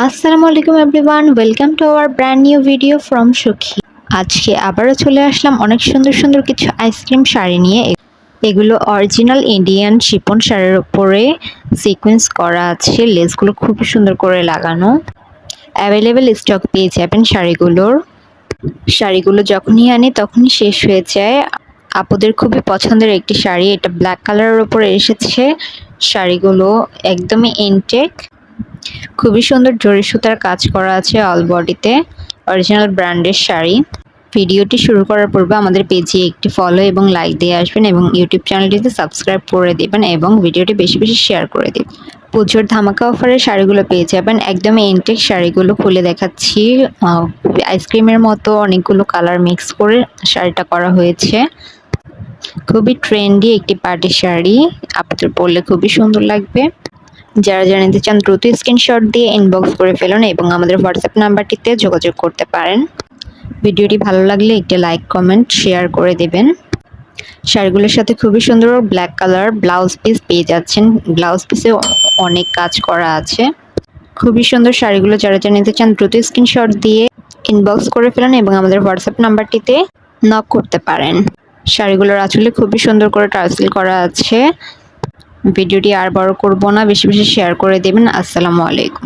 আসসালামু আলাইকুম everyone, welcome to our brand new video from সুখী। আজকে আবারও চলে আসলাম অনেক সুন্দর সুন্দর কিছু আইসক্রিম শাড়ি নিয়ে। এগুলো অরিজিনাল ইন্ডিয়ান শিপন শাড়ির উপরে সিকোয়েন্স করা আছে, লেসগুলো খুব সুন্দর করে লাগানো। অ্যাভেলেবেল স্টক পেয়ে যাবেন শাড়িগুলো যখনই আনি তখনই শেষ হয়ে যায়। আপুদের খুবই পছন্দের একটি শাড়ি, এটা ব্ল্যাক কালারের উপরে এসেছে। শাড়িগুলো একদমই ইনটেক, খুবই সুন্দর জরি সুতার কাজ করা আছে অল বডিতে, অরিজিনাল ব্র্যান্ডের শাড়ি। ভিডিওটি শুরু করার পূর্বে আমাদের পেজে একটি ফলো এবং লাইক দিয়ে আসবেন এবং ইউটিউব চ্যানেলটিতে সাবস্ক্রাইব করে দেবেন এবং ভিডিওটি বেশি বেশি শেয়ার করে দেবেন। পুজোর ধামাকা অফারের শাড়িগুলো পেয়ে যাবেন, একদমই ইনটেক শাড়িগুলো খুলে দেখাচ্ছি। আইসক্রিমের মতো অনেকগুলো কালার মিক্স করে শাড়িটা করা হয়েছে। খুবই ট্রেন্ডি একটি পার্টি শাড়ি, আপনাদের পরলে খুবই সুন্দর লাগবে। যারা জানতে চান দ্রুত স্ক্রিনশট দিয়ে ইনবক্স করে ফেলুন এবং আমাদের হোয়াটসঅ্যাপ নাম্বারটিতে যোগাযোগ করতে পারেন। ভিডিওটি ভালো লাগলে একটি লাইক কমেন্ট শেয়ার করে দেবেন। শাড়িগুলোর সাথে খুবই সুন্দর ব্ল্যাক কালার ব্লাউজ পিস পেয়ে যাচ্ছেন, ব্লাউজ পিসে অনেক কাজ করা আছে। খুবই সুন্দর শাড়িগুলো, যারা নিতে চান দ্রুত স্ক্রিনশট দিয়ে ইনবক্স করে ফেলুন এবং আমাদের হোয়াটসঅ্যাপ নাম্বারটিতে নক করতে পারেন। শাড়িগুলোর আসলে খুবই সুন্দর করে টার্সেল করা আছে। ভিডিওটি আর বড় করব না, বেশি বেশি শেয়ার করে দেবেন। আসসালামু আলাইকুম।